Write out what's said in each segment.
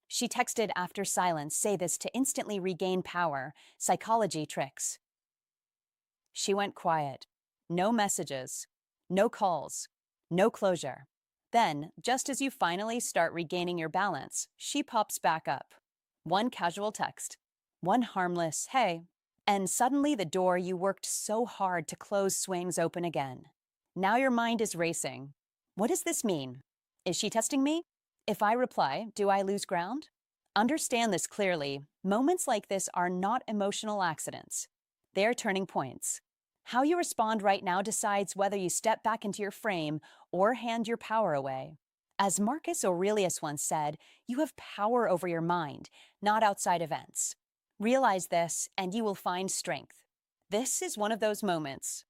She texted after silence, say this to instantly regain power. Psychology tricks. She went quiet. No messages. No calls. No closure. Then, just as you finally start regaining your balance, she pops back up. One casual text. One harmless, hey. And suddenly the door you worked so hard to close swings open again. Now your mind is racing. What does this mean? Is she testing me? If I reply, do I lose ground? Understand this clearly. Moments like this are not emotional accidents. They're turning points. How you respond right now decides whether you step back into your frame or hand your power away. As Marcus Aurelius once said, you have power over your mind, not outside events. Realize this, and you will find strength. This is one of those moments.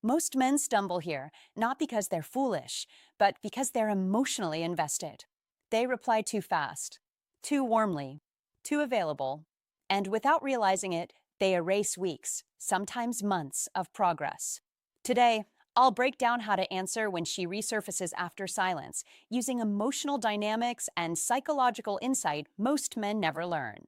Most men stumble here, not because they're foolish, but because they're emotionally invested. They reply too fast, too warmly, too available, and without realizing it, they erase weeks, sometimes months, of progress. Today, I'll break down how to answer when she resurfaces after silence, using emotional dynamics and psychological insight most men never learn.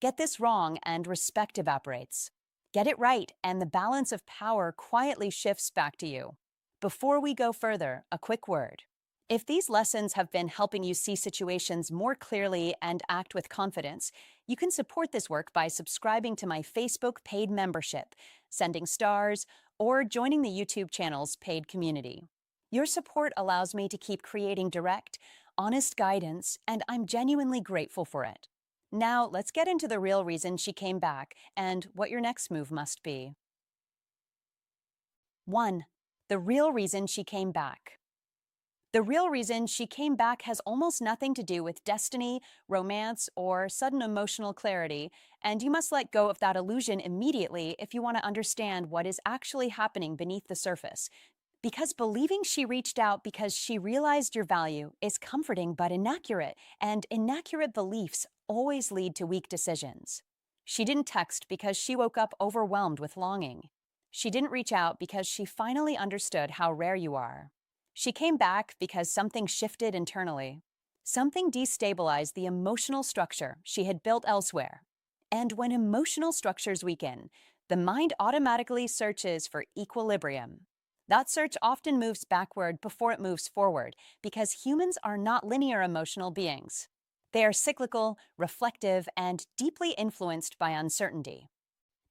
Get this wrong and respect evaporates. Get it right and the balance of power quietly shifts back to you. Before we go further, a quick word. If these lessons have been helping you see situations more clearly and act with confidence, you can support this work by subscribing to my Facebook paid membership, sending stars, or joining the YouTube channel's paid community. Your support allows me to keep creating direct, honest guidance, and I'm genuinely grateful for it. Now, let's get into the real reason she came back and what your next move must be. 1. The real reason she came back. The real reason she came back has almost nothing to do with destiny, romance, or sudden emotional clarity, and you must let go of that illusion immediately if you want to understand what is actually happening beneath the surface. Because believing she reached out because she realized your value is comforting but inaccurate, and inaccurate beliefs always lead to weak decisions. She didn't text because she woke up overwhelmed with longing. She didn't reach out because she finally understood how rare you are. She came back because something shifted internally. Something destabilized the emotional structure she had built elsewhere. And when emotional structures weaken, the mind automatically searches for equilibrium. That search often moves backward before it moves forward because humans are not linear emotional beings. They are cyclical, reflective, and deeply influenced by uncertainty.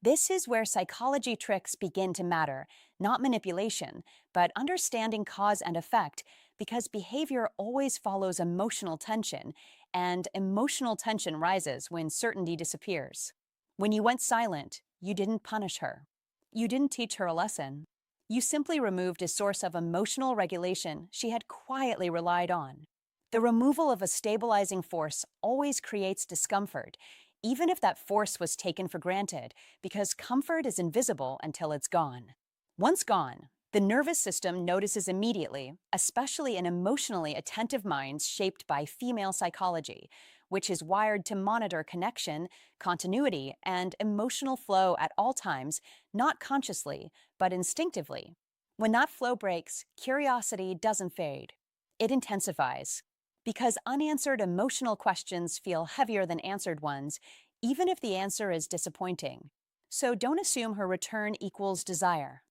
This is where psychology tricks begin to matter, not manipulation, but understanding cause and effect, because behavior always follows emotional tension, and emotional tension rises when certainty disappears. When you went silent, you didn't punish her. You didn't teach her a lesson. You simply removed a source of emotional regulation she had quietly relied on. The removal of a stabilizing force always creates discomfort, even if that force was taken for granted, because comfort is invisible until it's gone. Once gone, the nervous system notices immediately, especially in emotionally attentive minds shaped by female psychology, which is wired to monitor connection, continuity, and emotional flow at all times, not consciously, but instinctively. When that flow breaks, curiosity doesn't fade. It intensifies. Because unanswered emotional questions feel heavier than answered ones, even if the answer is disappointing. So don't assume her return equals desire.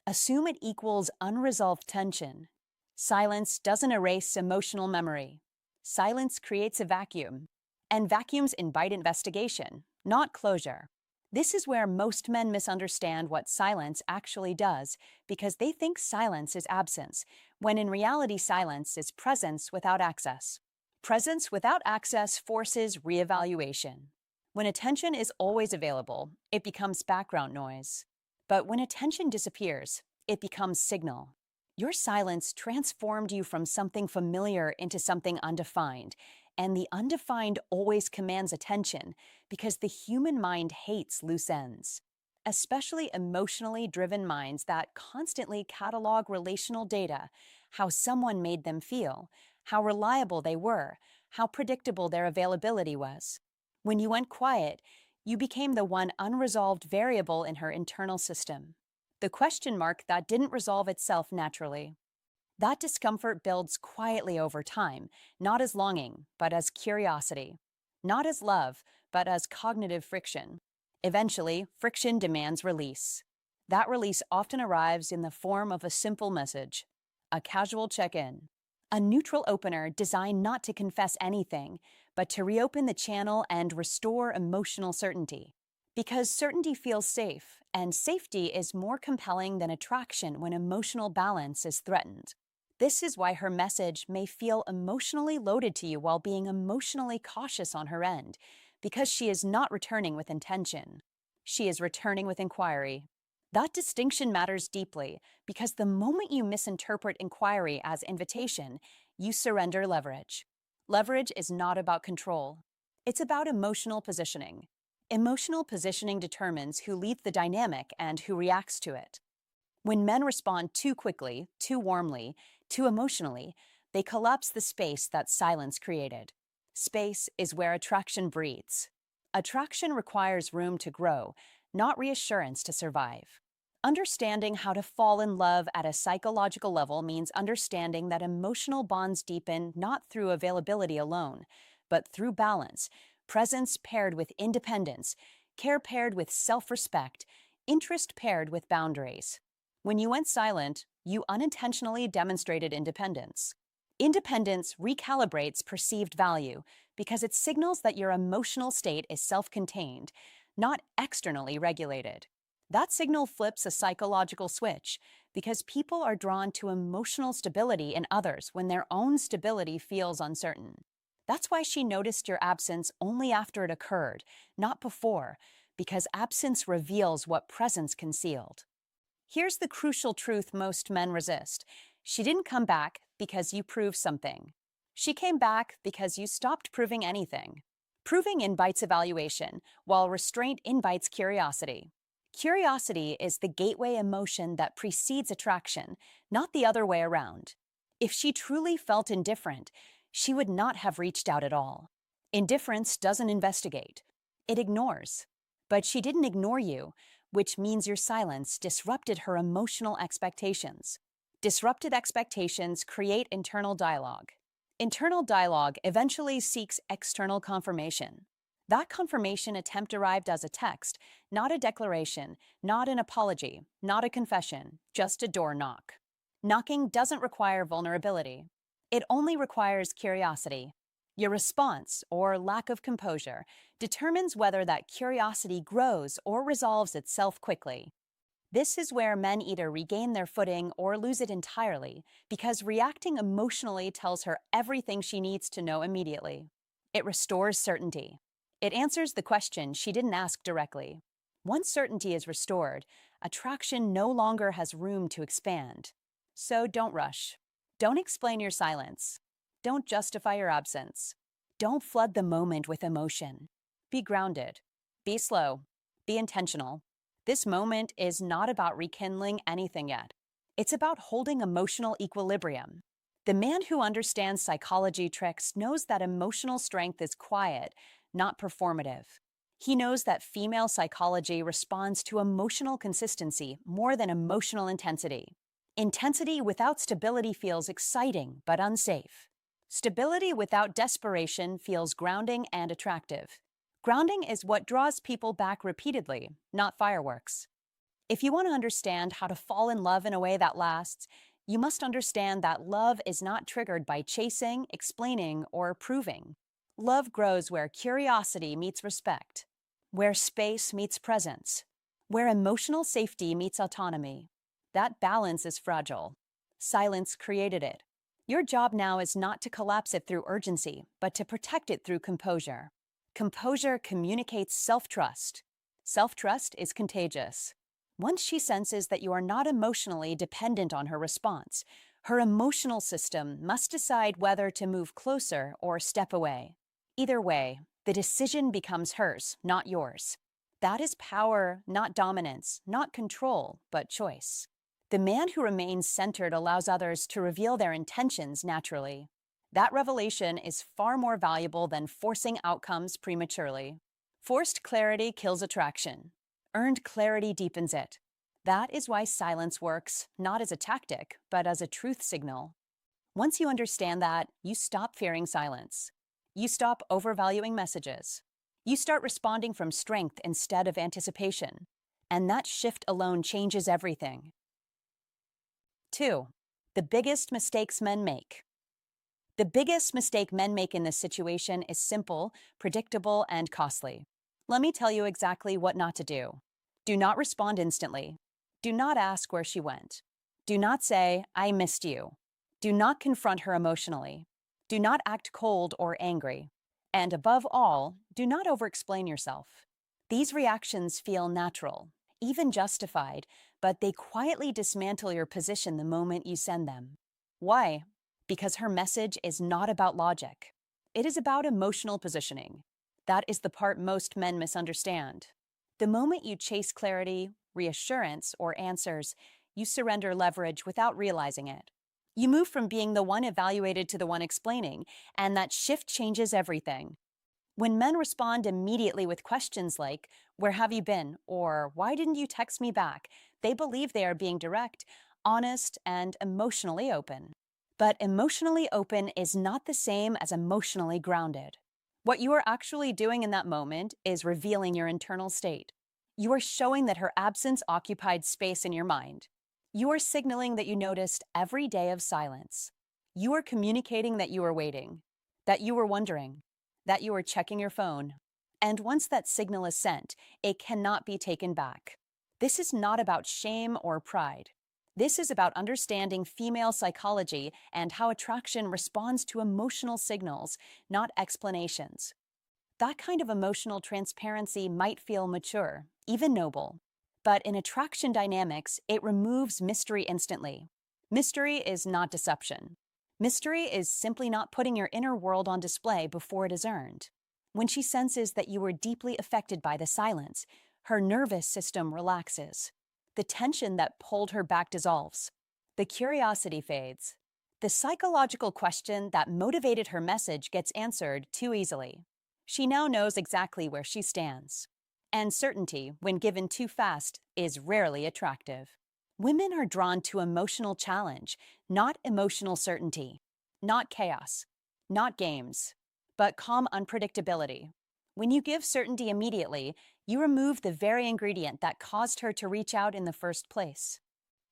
Assume it equals unresolved tension. Silence doesn't erase emotional memory. Silence creates a vacuum. And vacuums invite investigation, not closure. This is where most men misunderstand what silence actually does, because they think silence is absence, when in reality silence is presence without access. Presence without access forces reevaluation. When attention is always available, it becomes background noise. But when attention disappears, it becomes signal. Your silence transformed you from something familiar into something undefined, and the undefined always commands attention because the human mind hates loose ends. Especially emotionally driven minds that constantly catalog relational data, how someone made them feel, how reliable they were, how predictable their availability was. When you went quiet, you became the one unresolved variable in her internal system, the question mark that didn't resolve itself naturally. That discomfort builds quietly over time, not as longing, but as curiosity. not as love, but as cognitive friction. Eventually, friction demands release. That release often arrives in the form of a simple message, a casual check-in, a neutral opener designed not to confess anything, but to reopen the channel and restore emotional certainty. Because certainty feels safe, and safety is more compelling than attraction when emotional balance is threatened. This is why her message may feel emotionally loaded to you while being emotionally cautious on her end, because she is not returning with intention. She is returning with inquiry. That distinction matters deeply because the moment you misinterpret inquiry as invitation, you surrender leverage. Leverage is not about control. It's about emotional positioning. Emotional positioning determines who leads the dynamic and who reacts to it. When men respond too quickly, too warmly, too emotionally, they collapse the space that silence created. Space is where attraction breathes. Attraction requires room to grow, not reassurance to survive. Understanding how to fall in love at a psychological level means understanding that emotional bonds deepen not through availability alone, but through balance, presence paired with independence, care paired with self-respect, interest paired with boundaries. When you went silent, you unintentionally demonstrated independence. Independence recalibrates perceived value because it signals that your emotional state is self-contained, not externally regulated. That signal flips a psychological switch because people are drawn to emotional stability in others when their own stability feels uncertain. That's why she noticed your absence only after it occurred, not before, because absence reveals what presence concealed. Here's the crucial truth most men resist. She didn't come back because you proved something. She came back because you stopped proving anything. Proving invites evaluation, while restraint invites curiosity. Curiosity is the gateway emotion that precedes attraction, not the other way around. If she truly felt indifferent, she would not have reached out at all. Indifference doesn't investigate. It ignores. But she didn't ignore you, which means your silence disrupted her emotional expectations. Disrupted expectations create internal dialogue. Internal dialogue eventually seeks external confirmation. That confirmation attempt arrived as a text, not a declaration, not an apology, not a confession, just a door knock. Knocking doesn't require vulnerability. It only requires curiosity. Your response, or lack of composure, determines whether that curiosity grows or resolves itself quickly. This is where men either regain their footing or lose it entirely, because reacting emotionally tells her everything she needs to know immediately. It restores certainty. It answers the question she didn't ask directly. Once certainty is restored, attraction no longer has room to expand. So don't rush. Don't explain your silence. Don't justify your absence. Don't flood the moment with emotion. Be grounded. Be slow. Be intentional. This moment is not about rekindling anything yet. It's about holding emotional equilibrium. The man who understands psychology tricks knows that emotional strength is quiet, not performative. He knows that female psychology responds to emotional consistency more than emotional intensity. Intensity without stability feels exciting but unsafe. Stability without desperation feels grounding and attractive. Grounding is what draws people back repeatedly, not fireworks. If you want to understand how to fall in love in a way that lasts, you must understand that love is not triggered by chasing, explaining, or proving. Love grows where curiosity meets respect, where space meets presence, where emotional safety meets autonomy. That balance is fragile. Silence created it. Your job now is not to collapse it through urgency, but to protect it through composure. Composure communicates self-trust. Self-trust is contagious. Once she senses that you are not emotionally dependent on her response, her emotional system must decide whether to move closer or step away. Either way, the decision becomes hers, not yours. That is power, not dominance, not control, but choice. The man who remains centered allows others to reveal their intentions naturally. That revelation is far more valuable than forcing outcomes prematurely. Forced clarity kills attraction. Earned clarity deepens it. That is why silence works, not as a tactic, but as a truth signal. Once you understand that, you stop fearing silence. You stop overvaluing messages. You start responding from strength instead of anticipation. And that shift alone changes everything. 2. The biggest mistakes men make. The biggest mistake men make in this situation is simple, predictable, and costly. Let me tell you exactly what not to do. Do not respond instantly. Do not ask where she went. Do not say, I missed you. Do not confront her emotionally. Do not act cold or angry. And above all, do not over-explain yourself. These reactions feel natural, even justified, but they quietly dismantle your position the moment you send them. Why? Because her message is not about logic. It is about emotional positioning. That is the part most men misunderstand. The moment you chase clarity, reassurance, or answers, you surrender leverage without realizing it. You move from being the one evaluated to the one explaining, and that shift changes everything. When men respond immediately with questions like, where have you been? Or why didn't you text me back? They believe they are being direct, honest, and emotionally open. But emotionally open is not the same as emotionally grounded. What you are actually doing in that moment is revealing your internal state. You are showing that her absence occupied space in your mind. You are signaling that you noticed every day of silence. You are communicating that you were waiting, that you were wondering, that you were checking your phone. And once that signal is sent, it cannot be taken back. This is not about shame or pride. This is about understanding female psychology and how attraction responds to emotional signals, not explanations. That kind of emotional transparency might feel mature, even noble. But in attraction dynamics, it removes mystery instantly. Mystery is not deception. Mystery is simply not putting your inner world on display before it is earned. When she senses that you were deeply affected by the silence, her nervous system relaxes. The tension that pulled her back dissolves. The curiosity fades. The psychological question that motivated her message gets answered too easily. She now knows exactly where she stands. And certainty, when given too fast, is rarely attractive. Women are drawn to emotional challenge, not emotional certainty, not chaos, not games, but calm unpredictability. When you give certainty immediately, you remove the very ingredient that caused her to reach out in the first place.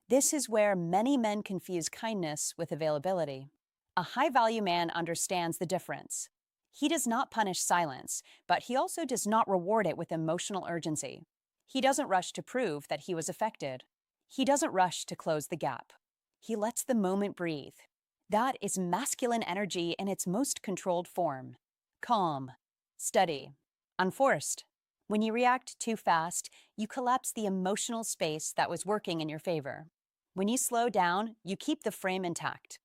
This is where many men confuse kindness with availability. A high-value man understands the difference. He does not punish silence, but he also does not reward it with emotional urgency. He doesn't rush to prove that he was affected. He doesn't rush to close the gap. He lets the moment breathe. That is masculine energy in its most controlled form. Calm, steady, unforced. When you react too fast, you collapse the emotional space that was working in your favor. When you slow down, you keep the frame intact.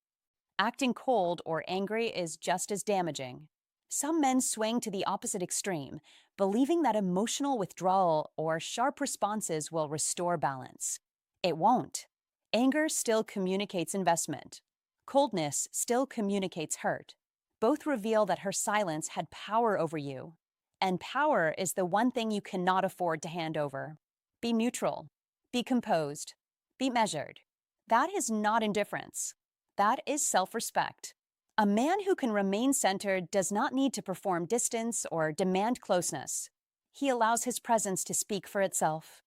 Acting cold or angry is just as damaging. Some men swing to the opposite extreme, believing that emotional withdrawal or sharp responses will restore balance. It won't. Anger still communicates investment. Coldness still communicates hurt. Both reveal that her silence had power over you. And power is the one thing you cannot afford to hand over. Be neutral. Be composed. Be measured. That is not indifference. That is self-respect. A man who can remain centered does not need to perform distance or demand closeness. He allows his presence to speak for itself.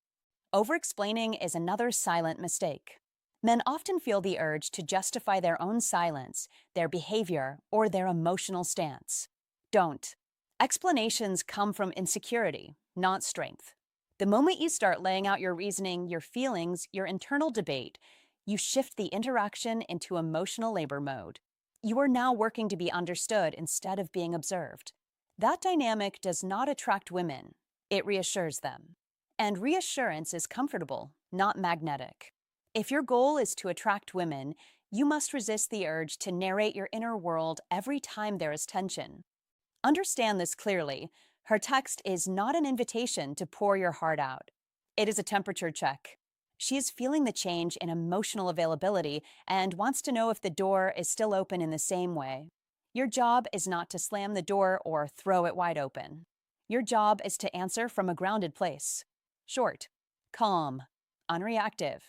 Over-explaining is another silent mistake. Men often feel the urge to justify their own silence, their behavior, or their emotional stance. Don't. Explanations come from insecurity, not strength. The moment you start laying out your reasoning, your feelings, your internal debate, you shift the interaction into emotional labor mode. You are now working to be understood instead of being observed. That dynamic does not attract women. It reassures them. And reassurance is comfortable, not magnetic. If your goal is to attract women, you must resist the urge to narrate your inner world every time there is tension. Understand this clearly. Her text is not an invitation to pour your heart out. It is a temperature check. She is feeling the change in emotional availability and wants to know if the door is still open in the same way. Your job is not to slam the door or throw it wide open. Your job is to answer from a grounded place. Short, calm, unreactive.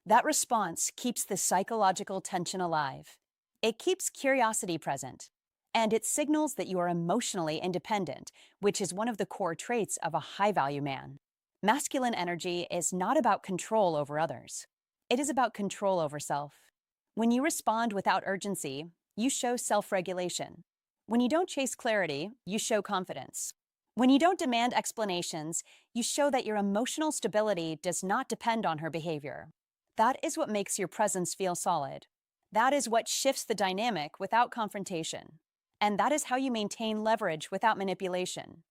That response keeps the psychological tension alive. It keeps curiosity present. And it signals that you are emotionally independent, which is one of the core traits of a high-value man. Masculine energy is not about control over others. It is about control over self. When you respond without urgency, you show self-regulation. When you don't chase clarity, you show confidence. When you don't demand explanations, you show that your emotional stability does not depend on her behavior. That is what makes your presence feel solid. That is what shifts the dynamic without confrontation. And that is how you maintain leverage without manipulation.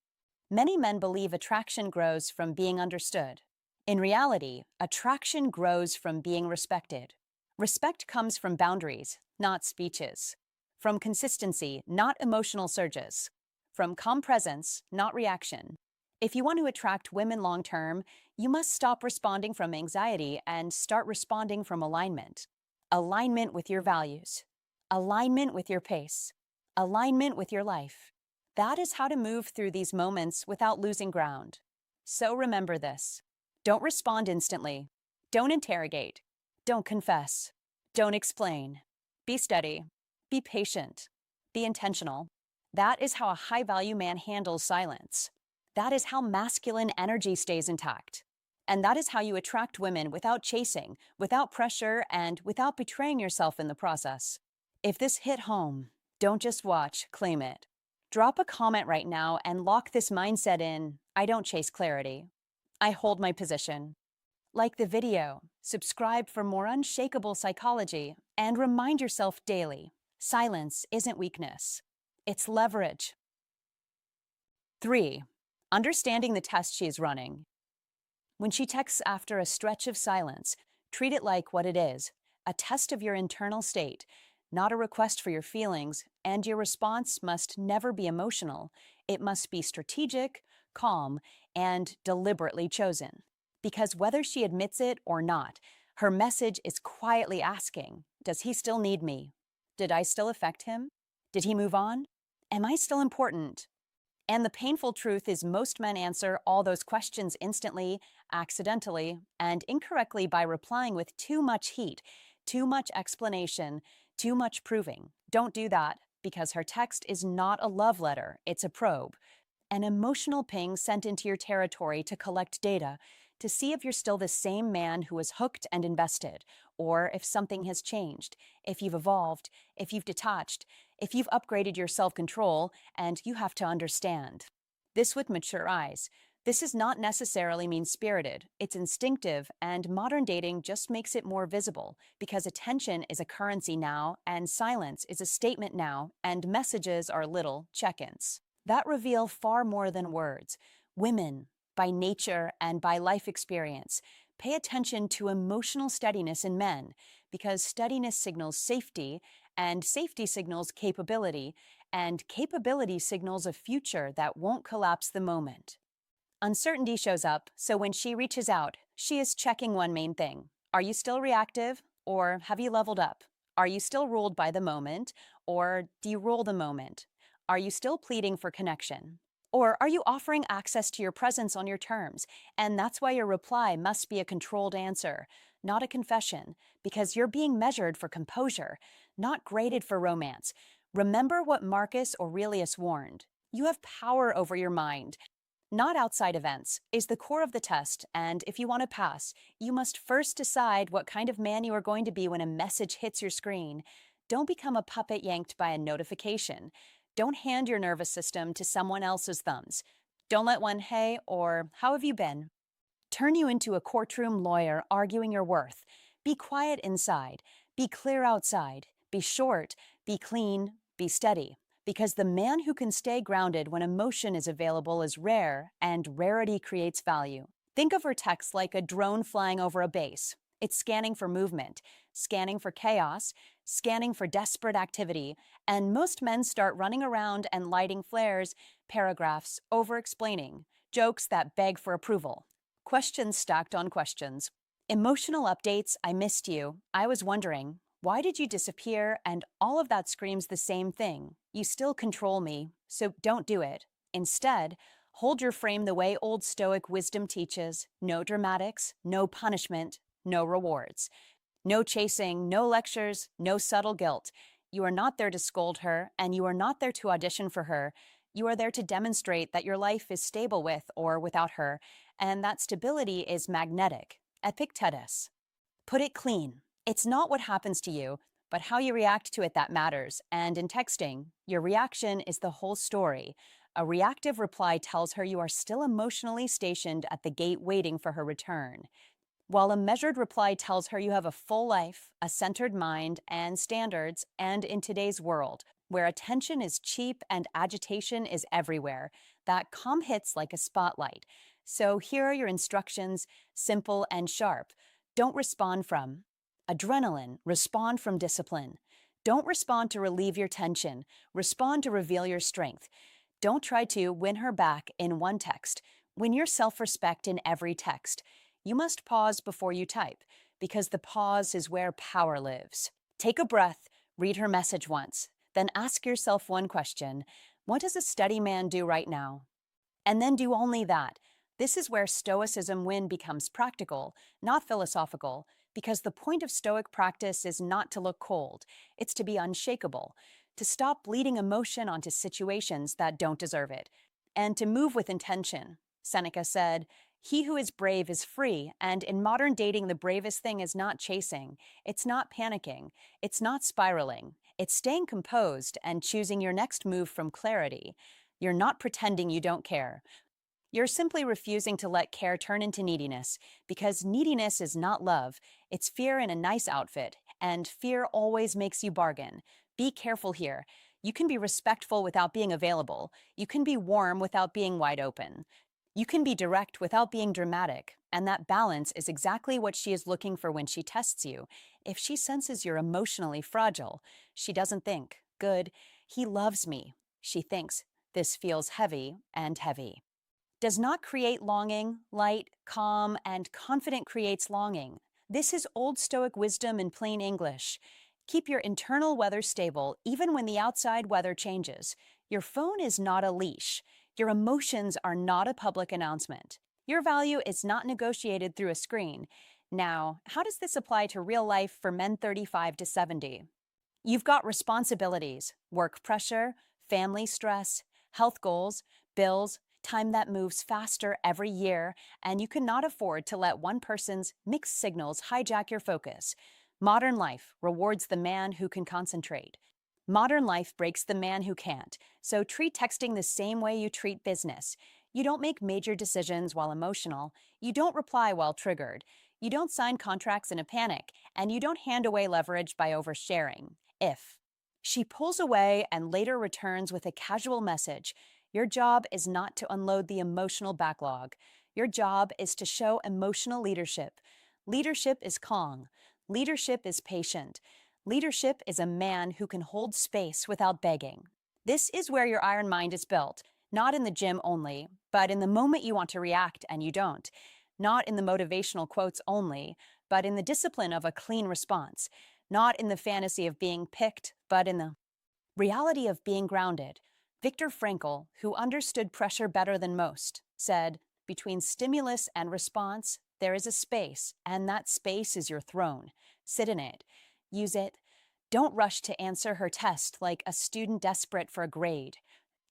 Many men believe attraction grows from being understood. In reality, attraction grows from being respected. Respect comes from boundaries, not speeches. From consistency, not emotional surges. From calm presence, not reaction. If you want to attract women long term, you must stop responding from anxiety and start responding from alignment. Alignment with your values. Alignment with your pace. Alignment with your life. That is how to move through these moments without losing ground. So remember this. Don't respond instantly. Don't interrogate. Don't confess. Don't explain. Be steady. Be patient. Be intentional. That is how a high-value man handles silence. That is how masculine energy stays intact. And that is how you attract women without chasing, without pressure, and without betraying yourself in the process. If this hit home, don't just watch, claim it. Drop a comment right now and lock this mindset in. I don't chase clarity. I hold my position. Like the video, subscribe for more unshakable psychology, and remind yourself daily, silence isn't weakness. It's leverage. 3. Understanding the test she is running. When she texts after a stretch of silence, treat it like what it is, a test of your internal state, not a request for your feelings, and your response must never be emotional. It must be strategic, calm, and deliberately chosen. Because whether she admits it or not, her message is quietly asking, does he still need me? Did I still affect him? Did he move on? Am I still important? And the painful truth is most men answer all those questions instantly, accidentally, and incorrectly by replying with too much heat, too much explanation, too much proving. Don't do that, because her text is not a love letter, it's a probe. An emotional ping sent into your territory to collect data, to see if you're still the same man who was hooked and invested, or if something has changed, if you've evolved, if you've detached, if you've upgraded your self-control, and you have to understand. This with mature eyes. This is not necessarily mean-spirited. It's instinctive, and modern dating just makes it more visible, because attention is a currency now, and silence is a statement now, and messages are little check-ins. That reveal far more than words. Women, by nature and by life experience, pay attention to emotional steadiness in men, because steadiness signals safety, and safety signals capability, and capability signals a future that won't collapse the moment. Uncertainty shows up, so when she reaches out, she is checking one main thing. Are you still reactive, or have you leveled up? Are you still ruled by the moment, or do you rule the moment? Are you still pleading for connection? Or are you offering access to your presence on your terms? And that's why your reply must be a controlled answer, not a confession, because you're being measured for composure, not graded for romance. Remember what Marcus Aurelius warned. You have power over your mind, not outside events, is the core of the test, and if you want to pass, you must first decide what kind of man you are going to be when a message hits your screen. Don't become a puppet yanked by a notification. Don't hand your nervous system to someone else's thumbs. Don't let one "hey" or "how have you been" turn you into a courtroom lawyer arguing your worth. Be quiet inside. Be clear outside. Be short. Be clean. Be steady. Because the man who can stay grounded when emotion is available is rare, and rarity creates value. Think of her text like a drone flying over a base. It's scanning for movement, scanning for chaos, scanning for desperate activity, and most men start running around and lighting flares, paragraphs, over-explaining, jokes that beg for approval, questions stacked on questions. Emotional updates, I missed you, I was wondering, why did you disappear? And all of that screams the same thing. You still control me, so don't do it. Instead, hold your frame the way Old Stoic wisdom teaches. No dramatics, no punishment, no rewards. No chasing, no lectures, no subtle guilt. You are not there to scold her, and you are not there to audition for her. You are there to demonstrate that your life is stable with or without her, and that stability is magnetic. Epictetus. Put it clean. It's not what happens to you, but how you react to it that matters. And in texting, your reaction is the whole story. A reactive reply tells her you are still emotionally stationed at the gate waiting for her return, while a measured reply tells her you have a full life, a centered mind, and standards. And in today's world, where attention is cheap and agitation is everywhere, that calm hits like a spotlight. So here are your instructions, simple and sharp. Don't respond from adrenaline, respond from discipline. Don't respond to relieve your tension, respond to reveal your strength. Don't try to win her back in one text. Win your self-respect in every text. You must pause before you type, because the pause is where power lives. Take a breath, read her message once, then ask yourself one question. What does a steady man do right now? And then do only that. This is where Stoicism win becomes practical, not philosophical, because the point of Stoic practice is not to look cold, it's to be unshakable, to stop bleeding emotion onto situations that don't deserve it, and to move with intention. Seneca said, "He who is brave is free," and in modern dating, the bravest thing is not chasing, it's not panicking, it's not spiraling, it's staying composed and choosing your next move from clarity. You're not pretending you don't care. You're simply refusing to let care turn into neediness, because neediness is not love, it's fear in a nice outfit, and fear always makes you bargain. Be careful here. You can be respectful without being available. You can be warm without being wide open. You can be direct without being dramatic, and that balance is exactly what she is looking for when she tests you. If she senses you're emotionally fragile, she doesn't think, "Good, he loves me." She thinks, "This feels heavy and heavy." Does not create longing, light, calm, and confident creates longing. This is Old Stoic wisdom in plain English. Keep your internal weather stable even when the outside weather changes. Your phone is not a leash. Your emotions are not a public announcement. Your value is not negotiated through a screen. Now, how does this apply to real life for men 35 to 70? You've got responsibilities, work pressure, family stress, health goals, bills, time that moves faster every year, and you cannot afford to let one person's mixed signals hijack your focus. Modern life rewards the man who can concentrate. Modern life breaks the man who can't, so treat texting the same way you treat business. You don't make major decisions while emotional, you don't reply while triggered, you don't sign contracts in a panic, and you don't hand away leverage by oversharing. If she pulls away and later returns with a casual message, your job is not to unload the emotional backlog. Your job is to show emotional leadership. Leadership is calm. Leadership is patient. Leadership is a man who can hold space without begging. This is where your iron mind is built, not in the gym only, but in the moment you want to react and you don't. Not in the motivational quotes only, but in the discipline of a clean response. Not in the fantasy of being picked, but in the reality of being grounded. Viktor Frankl, who understood pressure better than most, said, "Between stimulus and response, there is a space, and that space is your throne. Sit in it. Use it. Don't rush to answer her test like a student desperate for a grade.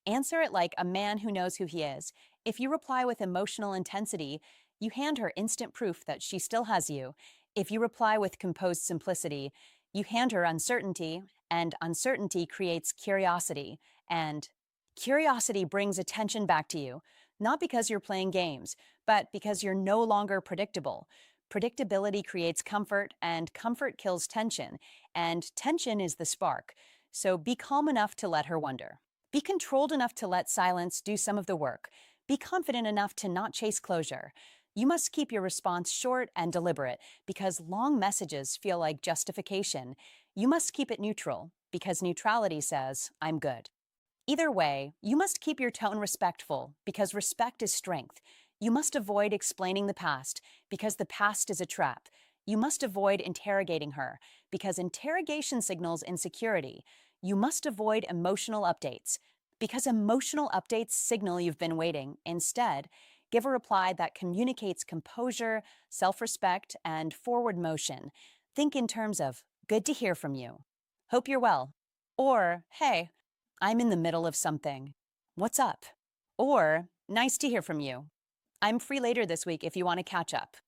Answer it like a man who knows who he is. If you reply with emotional intensity, you hand her instant proof that she still has you. If you reply with composed simplicity, you hand her uncertainty, and uncertainty creates curiosity, and curiosity brings attention back to you, not because you're playing games, but because you're no longer predictable. Predictability creates comfort, and comfort kills tension, and tension is the spark. So be calm enough to let her wonder. Be controlled enough to let silence do some of the work. Be confident enough to not chase closure. You must keep your response short and deliberate, because long messages feel like justification. You must keep it neutral, because neutrality says, "I'm good." Either way, you must keep your tone respectful, because respect is strength. You must avoid explaining the past, because the past is a trap. You must avoid interrogating her, because interrogation signals insecurity. You must avoid emotional updates, because emotional updates signal you've been waiting. Instead, give a reply that communicates composure, self-respect, and forward motion. Think in terms of, "Good to hear from you. Hope you're well." Or, hey, I'm in the middle of something. What's up? Or, nice to hear from you. I'm free later this week if you want to catch up.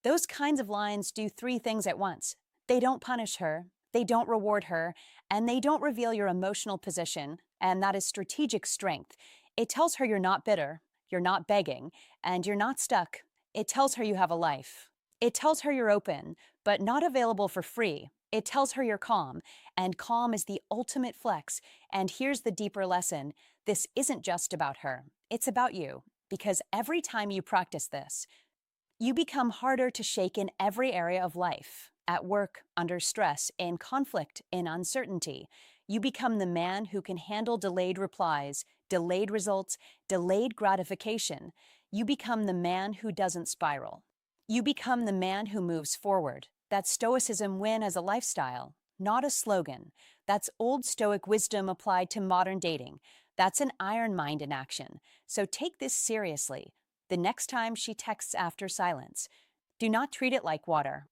Those kinds of lines do three things at once. They don't punish her, they don't reward her, and they don't reveal your emotional position, and that is strategic strength. It tells her you're not bitter, you're not begging, and you're not stuck. It tells her you have a life. It tells her you're open, but not available for free. It tells her you're calm, and calm is the ultimate flex. And here's the deeper lesson. This isn't just about her. It's about you. Because every time you practice this, you become harder to shake in every area of life, at work, under stress, in conflict, in uncertainty. You become the man who can handle delayed replies, delayed results, delayed gratification. You become the man who doesn't spiral. You become the man who moves forward. That's Stoicism win as a lifestyle, not a slogan. That's old Stoic wisdom applied to modern dating. That's an iron mind in action. So take this seriously. The next time she texts after silence, do not treat it like water.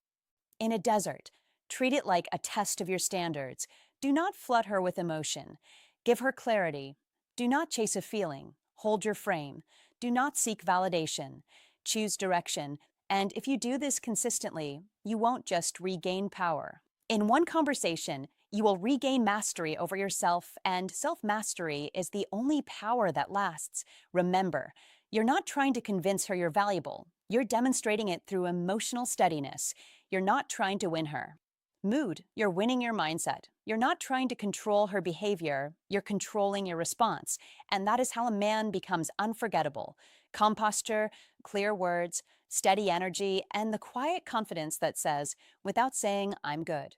In a desert, treat it like a test of your standards. Do not flood her with emotion. Give her clarity. Do not chase a feeling. Hold your frame. Do not seek validation. Choose direction. And if you do this consistently, you won't just regain power. In one conversation, you will regain mastery over yourself, and self-mastery is the only power that lasts. Remember, you're not trying to convince her you're valuable. You're demonstrating it through emotional steadiness. You're not trying to win her. Mood, you're winning your mindset. You're not trying to control her behavior. You're controlling your response. And that is how a man becomes unforgettable. Calm posture, clear words, steady energy, and the quiet confidence that says, without saying, I'm good,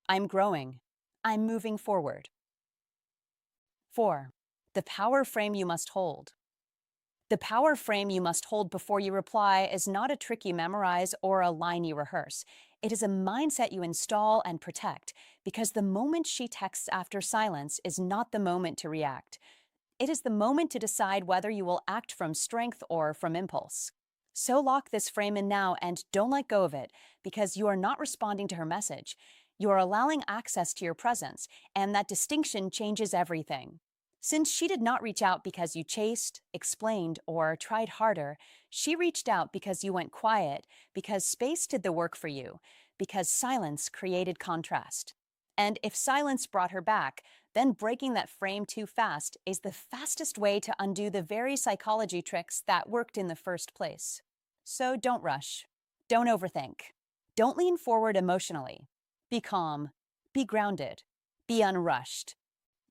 I'm growing, I'm moving forward. 4. The power frame you must hold. The power frame you must hold before you reply is not a trick you memorize or a line you rehearse. It is a mindset you install and protect, because the moment she texts after silence is not the moment to react. It is the moment to decide whether you will act from strength or from impulse. So lock this frame in now and don't let go of it, because you are not responding to her message. You are allowing access to your presence, and that distinction changes everything. Since she did not reach out because you chased, explained, or tried harder, she reached out because you went quiet, because space did the work for you, because silence created contrast. And if silence brought her back, then breaking that frame too fast is the fastest way to undo the very psychology tricks that worked in the first place. So don't rush. Don't overthink. Don't lean forward emotionally. Be calm. Be grounded. Be unrushed.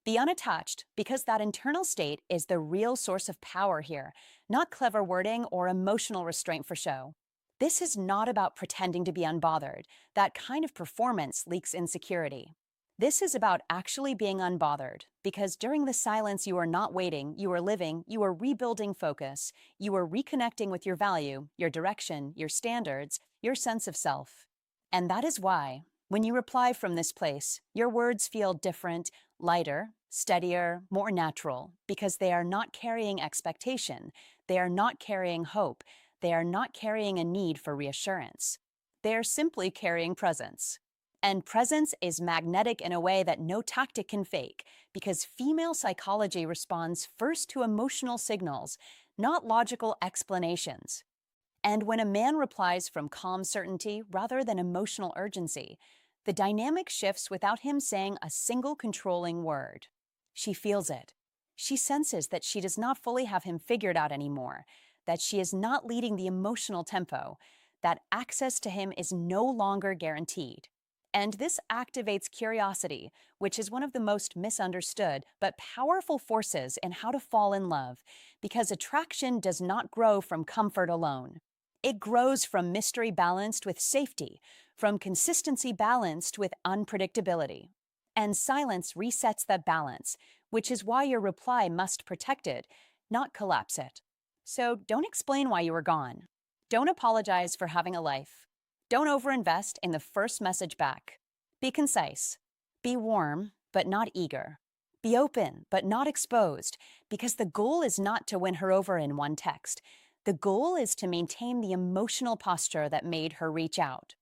Be unattached, because that internal state is the real source of power here, not clever wording or emotional restraint for show. This is not about pretending to be unbothered. That kind of performance leaks insecurity. This is about actually being unbothered, because during the silence you are not waiting, you are living, you are rebuilding focus, you are reconnecting with your value, your direction, your standards, your sense of self. And that is why, when you reply from this place, your words feel different, lighter, steadier, more natural, because they are not carrying expectation, they are not carrying hope, they are not carrying a need for reassurance. They are simply carrying presence. And presence is magnetic in a way that no tactic can fake, because female psychology responds first to emotional signals, not logical explanations. And when a man replies from calm certainty rather than emotional urgency, the dynamic shifts without him saying a single controlling word. She feels it. She senses that she does not fully have him figured out anymore, that she is not leading the emotional tempo, that access to him is no longer guaranteed. And this activates curiosity, which is one of the most misunderstood but powerful forces in how to fall in love, because attraction does not grow from comfort alone. It grows from mystery balanced with safety, from consistency balanced with unpredictability. And silence resets that balance, which is why your reply must protect it, not collapse it. So don't explain why you were gone. Don't apologize for having a life. Don't overinvest in the first message back. Be concise. Be warm, but not eager. Be open, but not exposed, because the goal is not to win her over in one text. The goal is to maintain the emotional posture that made her reach out.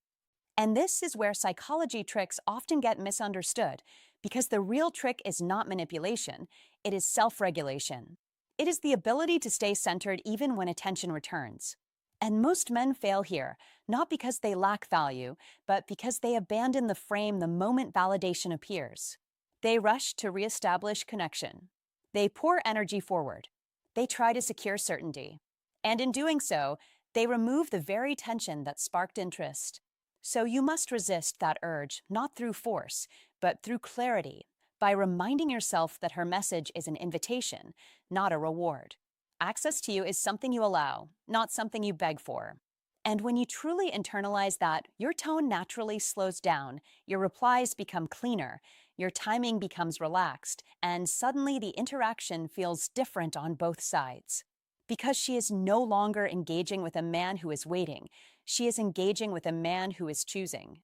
And this is where psychology tricks often get misunderstood, Because the real trick is not manipulation, it is self-regulation. It is the ability to stay centered even when attention returns. And most men fail here, not because they lack value, but because they abandon the frame the moment validation appears. They rush to reestablish connection. They pour energy forward. They try to secure certainty. And in doing so, they remove the very tension that sparked interest. So you must resist that urge, not through force, but through clarity, by reminding yourself that her message is an invitation, not a reward. Access to you is something you allow, not something you beg for. And when you truly internalize that, your tone naturally slows down, your replies become cleaner, your timing becomes relaxed, and suddenly the interaction feels different on both sides. Because she is no longer engaging with a man who is waiting, she is engaging with a man who is choosing.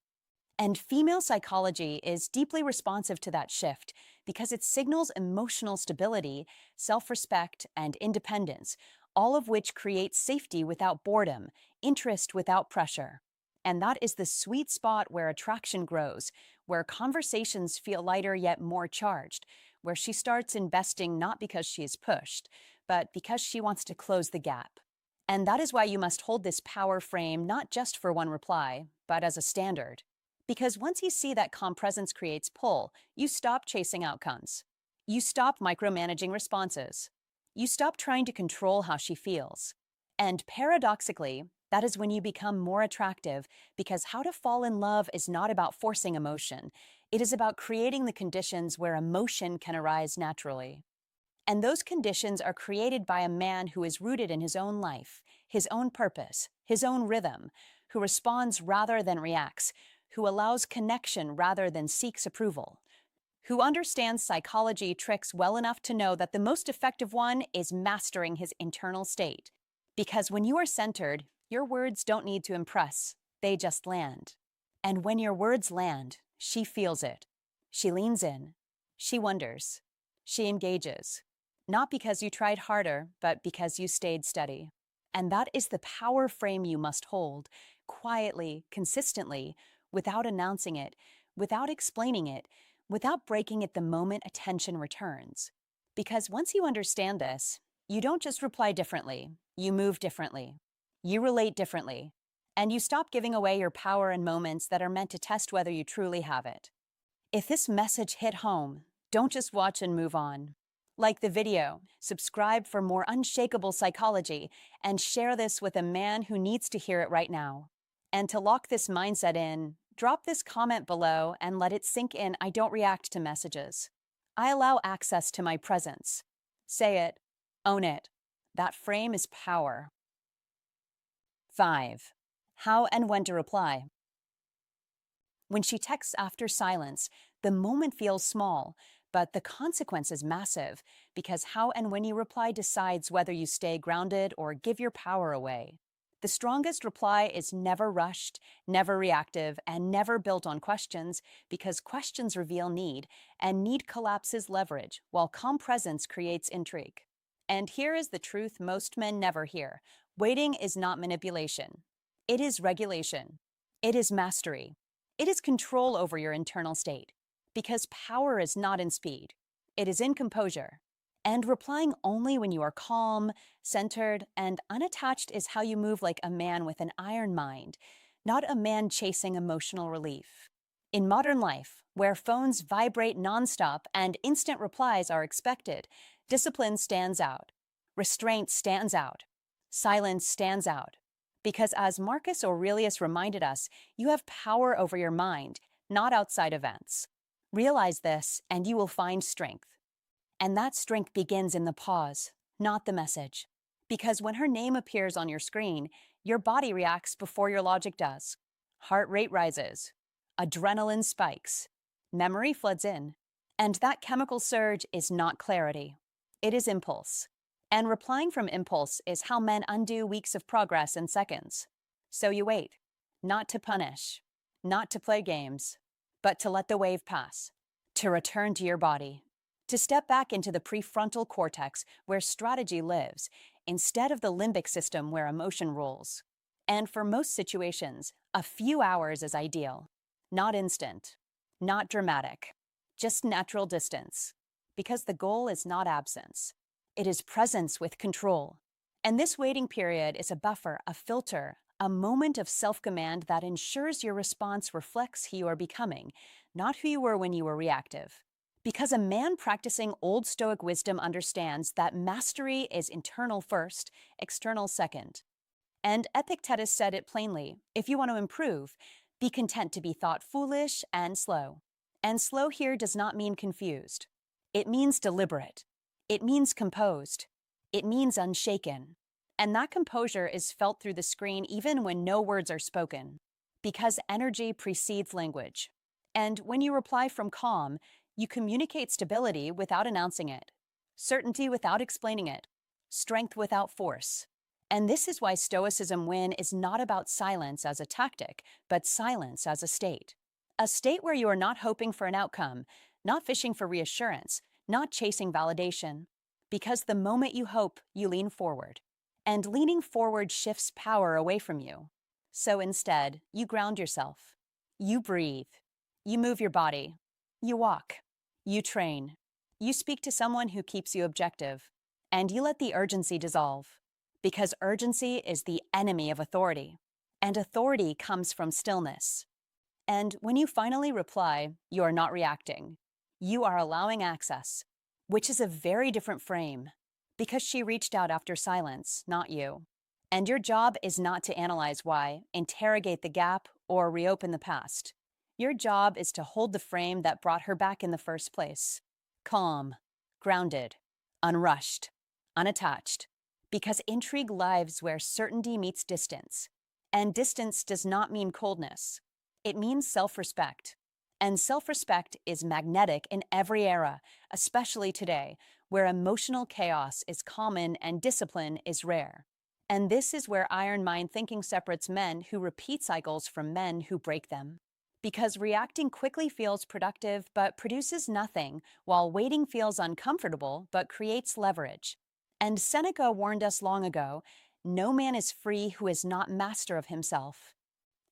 And female psychology is deeply responsive to that shift because it signals emotional stability, self-respect, and independence, all of which create safety without boredom, interest without pressure. And that is the sweet spot where attraction grows, where conversations feel lighter yet more charged, where she starts investing not because she is pushed, but because she wants to close the gap. And that is why you must hold this power frame not just for one reply, but as a standard. Because once you see that calm presence creates pull, you stop chasing outcomes. You stop micromanaging responses. You stop trying to control how she feels. And paradoxically, that is when you become more attractive because how to fall in love is not about forcing emotion. It is about creating the conditions where emotion can arise naturally. And those conditions are created by a man who is rooted in his own life, his own purpose, his own rhythm, who responds rather than reacts, who allows connection rather than seeks approval, who understands psychology tricks well enough to know that the most effective one is mastering his internal state. Because when you are centered, your words don't need to impress, they just land. And when your words land, she feels it. She leans in. She wonders. She engages. Not because you tried harder, but because you stayed steady. And that is the power frame you must hold, quietly, consistently, without announcing it, without explaining it, without breaking it the moment attention returns. Because once you understand this, you don't just reply differently, you move differently. You relate differently. And you stop giving away your power in moments that are meant to test whether you truly have it. If this message hit home, don't just watch and move on. Like the video, subscribe for more unshakable psychology, and share this with a man who needs to hear it right now. And to lock this mindset in, drop this comment below and let it sink in. I don't react to messages. I allow access to my presence. Say it. Own it. That frame is power. 5. How and when to reply. When she texts after silence, the moment feels small, but the consequence is massive because how and when you reply decides whether you stay grounded or give your power away. The strongest reply is never rushed, never reactive, and never built on questions because questions reveal need, and need collapses leverage, while calm presence creates intrigue. And here is the truth most men never hear. Waiting is not manipulation. It is regulation. It is mastery. It is control over your internal state. Because power is not in speed. It is in composure. And replying only when you are calm, centered, and unattached is how you move like a man with an iron mind, not a man chasing emotional relief. In modern life, where phones vibrate nonstop and instant replies are expected, discipline stands out. Restraint stands out. Silence stands out. Because as Marcus Aurelius reminded us, you have power over your mind, not outside events. Realize this, and you will find strength. And that strength begins in the pause, not the message. Because when her name appears on your screen, your body reacts before your logic does. Heart rate rises. Adrenaline spikes. Memory floods in. And that chemical surge is not clarity. It is impulse. And replying from impulse is how men undo weeks of progress in seconds. So you wait, not to punish, not to play games, but to let the wave pass, to return to your body, to step back into the prefrontal cortex where strategy lives, instead of the limbic system where emotion rules. And for most situations, a few hours is ideal, not instant, not dramatic. just natural distance. Because the goal is not absence, it is presence with control. And this waiting period is a buffer, a filter, a moment of self command that ensures your response reflects who you are becoming, not who you were when you were reactive. Because a man practicing Old Stoic wisdom understands that mastery is internal first, external second. And Epictetus said it plainly: if you want to improve, be content to be thought foolish and slow. And slow here does not mean confused. It means deliberate. It means composed. It means unshaken. And that composure is felt through the screen even when no words are spoken, because energy precedes language. And when you reply from calm, you communicate stability without announcing it, certainty without explaining it, strength without force. And this is why Stoicism win is not about silence as a tactic, but silence as a state. A state where you are not hoping for an outcome, not fishing for reassurance, not chasing validation. Because the moment you hope, you lean forward. And leaning forward shifts power away from you. So instead, you ground yourself. You breathe. You move your body. You walk. You train. You speak to someone who keeps you objective. And you let the urgency dissolve. Because urgency is the enemy of authority. And authority comes from stillness. And when you finally reply, you are not reacting. You are allowing access, which is a very different frame, because she reached out after silence, not you. And your job is not to analyze why, interrogate the gap, or reopen the past. Your job is to hold the frame that brought her back in the first place. Calm, grounded, unrushed, unattached. Because intrigue lives where certainty meets distance. And distance does not mean coldness. It means self-respect. And self-respect is magnetic in every era, especially today, where emotional chaos is common and discipline is rare. And this is where iron mind thinking separates men who repeat cycles from men who break them. Because reacting quickly feels productive but produces nothing, while waiting feels uncomfortable but creates leverage. And Seneca warned us long ago, no man is free who is not master of himself.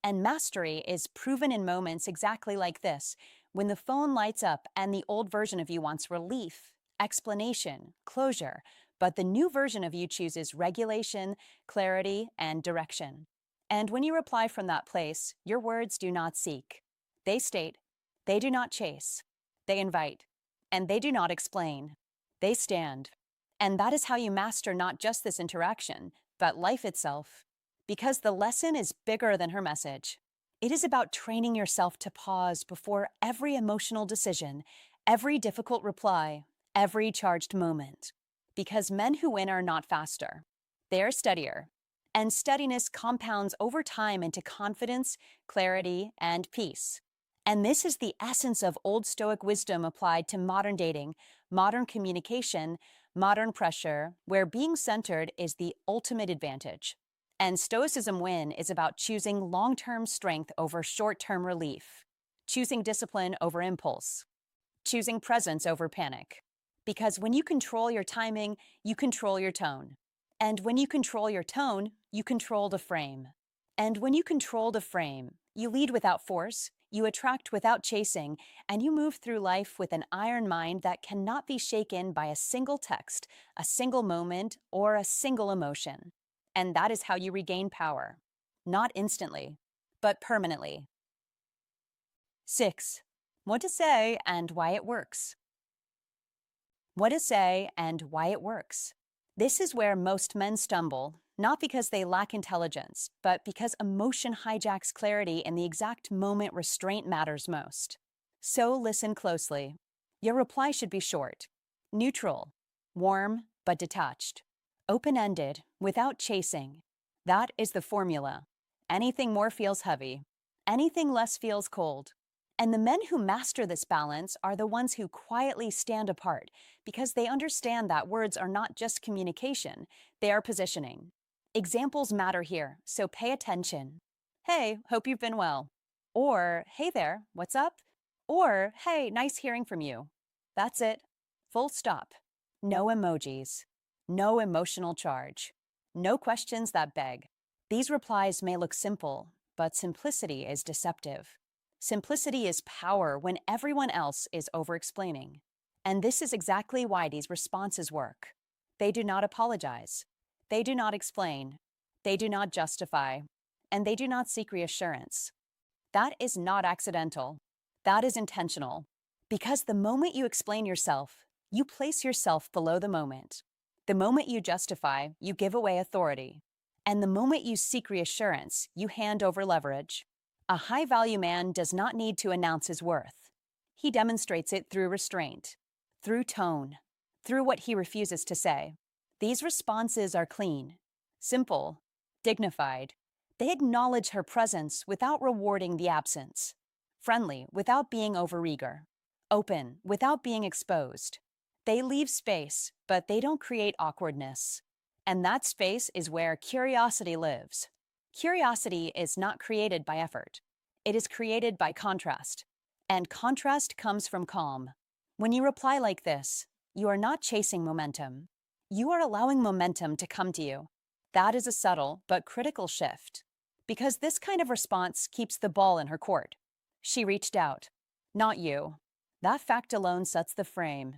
And mastery is proven in moments exactly like this, when the phone lights up and the old version of you wants relief, explanation, closure, but the new version of you chooses regulation, clarity, and direction. And when you reply from that place, your words do not seek. They state, they do not chase, they invite, and they do not explain. They stand. And that is how you master not just this interaction, but life itself. Because the lesson is bigger than her message. It is about training yourself to pause before every emotional decision, every difficult reply, every charged moment. Because men who win are not faster. They are steadier. And steadiness compounds over time into confidence, clarity, and peace. And this is the essence of Old Stoic wisdom applied to modern dating, modern communication, modern pressure, where being centered is the ultimate advantage. And Stoicism win is about choosing long-term strength over short-term relief, choosing discipline over impulse, choosing presence over panic. Because when you control your timing, you control your tone. And when you control your tone, you control the frame. And when you control the frame, you lead without force, you attract without chasing, and you move through life with an iron mind that cannot be shaken by a single text, a single moment, or a single emotion. And that is how you regain power. Not instantly, but permanently. 6. What to say and why it works. What to say and why it works. This is where most men stumble, not because they lack intelligence, but because emotion hijacks clarity in the exact moment restraint matters most. So listen closely. Your reply should be short, neutral, warm, but detached, open-ended, without chasing. That is the formula. Anything more feels heavy. Anything less feels cold. And the men who master this balance are the ones who quietly stand apart because they understand that words are not just communication, they are positioning. Examples matter here, so pay attention. Hey, hope you've been well. Or, hey there, what's up? Or, hey, nice hearing from you. That's it. Full stop. No emojis. No emotional charge. No questions that beg. These replies may look simple, but simplicity is deceptive. Simplicity is power when everyone else is over-explaining. And this is exactly why these responses work. They do not apologize. They do not explain. They do not justify. And they do not seek reassurance. That is not accidental. That is intentional. Because the moment you explain yourself, you place yourself below the moment. The moment you justify, you give away authority. And the moment you seek reassurance, you hand over leverage. A high-value man does not need to announce his worth. He demonstrates it through restraint, through tone, through what he refuses to say. These responses are clean, simple, dignified. They acknowledge her presence without rewarding the absence, friendly without being overeager, open without being exposed. They leave space, but they don't create awkwardness. And that space is where curiosity lives. Curiosity is not created by effort. It is created by contrast. And contrast comes from calm. When you reply like this, you are not chasing momentum. You are allowing momentum to come to you. That is a subtle but critical shift. Because this kind of response keeps the ball in her court. She reached out, not you. That fact alone sets the frame.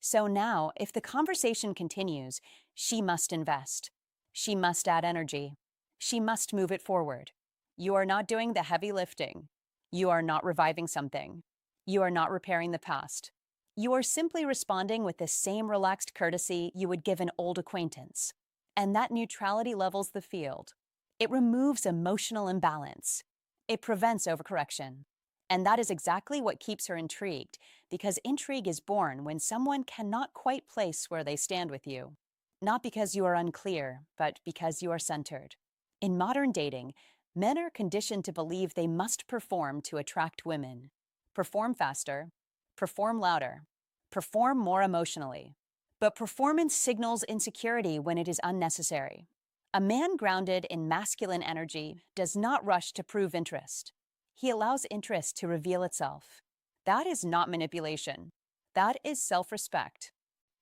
So now, if the conversation continues, she must invest. She must add energy. She must move it forward. You are not doing the heavy lifting. You are not reviving something. You are not repairing the past. You are simply responding with the same relaxed courtesy you would give an old acquaintance. And that neutrality levels the field. It removes emotional imbalance. It prevents overcorrection. And that is exactly what keeps her intrigued, because intrigue is born when someone cannot quite place where they stand with you. Not because you are unclear, but because you are centered. In modern dating, men are conditioned to believe they must perform to attract women. Perform faster, perform louder, perform more emotionally. But performance signals insecurity when it is unnecessary. A man grounded in masculine energy does not rush to prove interest. He allows interest to reveal itself. That is not manipulation. That is self-respect.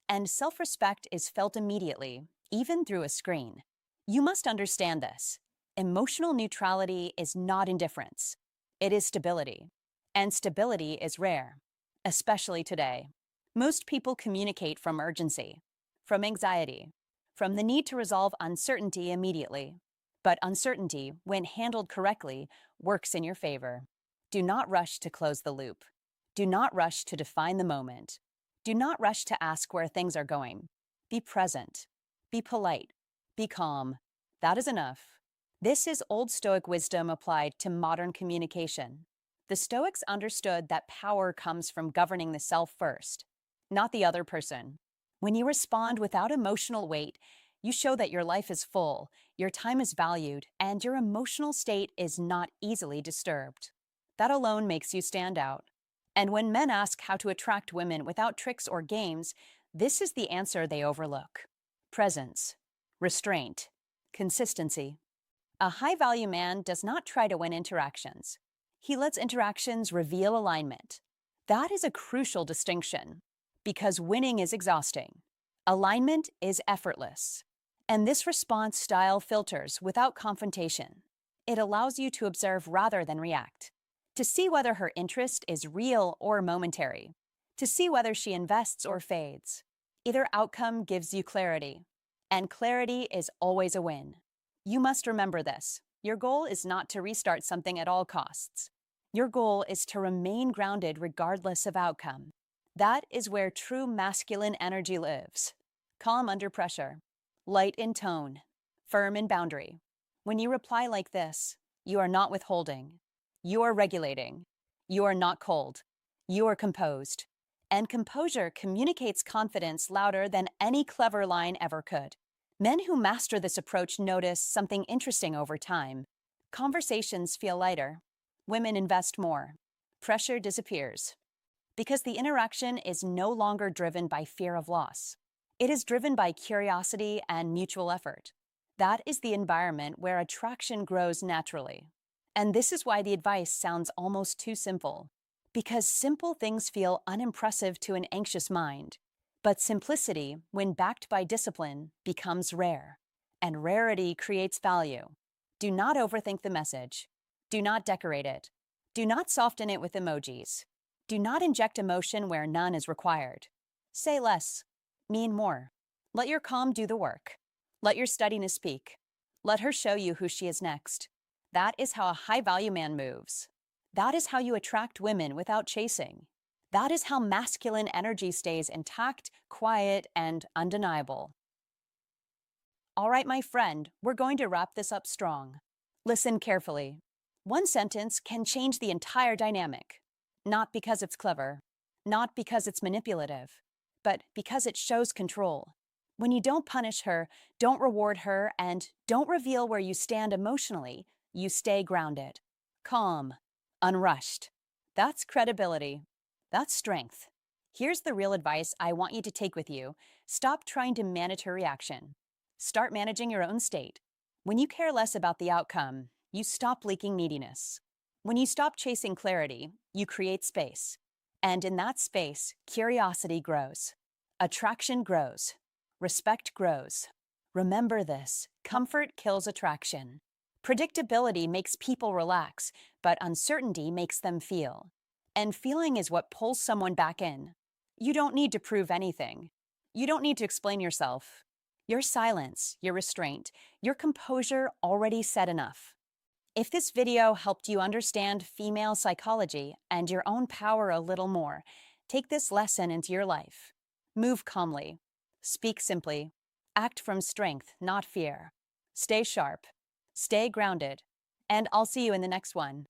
And self-respect is felt immediately, even through a screen. You must understand this. Emotional neutrality is not indifference. It is stability. And stability is rare, especially today. Most people communicate from urgency, from anxiety, from the need to resolve uncertainty immediately. But uncertainty, when handled correctly, works in your favor. Do not rush to close the loop. Do not rush to define the moment. Do not rush to ask where things are going. Be present. Be polite. Be calm. That is enough. This is Old Stoic wisdom applied to modern communication. The Stoics understood that power comes from governing the self first, not the other person. When you respond without emotional weight, you show that your life is full, your time is valued, and your emotional state is not easily disturbed. That alone makes you stand out. And when men ask how to attract women without tricks or games, this is the answer they overlook. Presence, restraint, consistency. A high-value man does not try to win interactions. He lets interactions reveal alignment. That is a crucial distinction, because winning is exhausting. Alignment is effortless. And this response style filters without confrontation. It allows you to observe rather than react, to see whether her interest is real or momentary, to see whether she invests or fades. Either outcome gives you clarity, and clarity is always a win. You must remember this. Your goal is not to restart something at all costs. Your goal is to remain grounded regardless of outcome. That is where true masculine energy lives. Calm under pressure, light in tone, firm in boundary. When you reply like this, you are not withholding. You are regulating. You are not cold. You are composed. And composure communicates confidence louder than any clever line ever could. Men who master this approach notice something interesting over time. Conversations feel lighter. Women invest more. Pressure disappears. Because the interaction is no longer driven by fear of loss. It is driven by curiosity and mutual effort. That is the environment where attraction grows naturally. And this is why the advice sounds almost too simple. Because simple things feel unimpressive to an anxious mind. But simplicity, when backed by discipline, becomes rare. And rarity creates value. Do not overthink the message. Do not decorate it. Do not soften it with emojis. Do not inject emotion where none is required. Say less. Mean more. Let your calm do the work. Let your steadiness speak. Let her show you who she is next. That is how a high-value man moves. That is how you attract women without chasing. That is how masculine energy stays intact, quiet, and undeniable. All right, my friend, we're going to wrap this up strong. Listen carefully. One sentence can change the entire dynamic. Not because it's clever, not because it's manipulative, but because it shows control. When you don't punish her, don't reward her, and don't reveal where you stand emotionally, you stay grounded, calm, unrushed. That's credibility. That's strength. Here's the real advice I want you to take with you. Stop trying to manage her reaction. Start managing your own state. When you care less about the outcome, you stop leaking neediness. When you stop chasing clarity, you create space. And in that space, curiosity grows. Attraction grows. Respect grows. Remember this: comfort kills attraction. Predictability makes people relax, but uncertainty makes them feel. And feeling is what pulls someone back in. You don't need to prove anything. You don't need to explain yourself. Your silence, your restraint, your composure already said enough. If this video helped you understand female psychology and your own power a little more, take this lesson into your life. Move calmly. Speak simply. Act from strength, not fear. Stay sharp. Stay grounded. And I'll see you in the next one.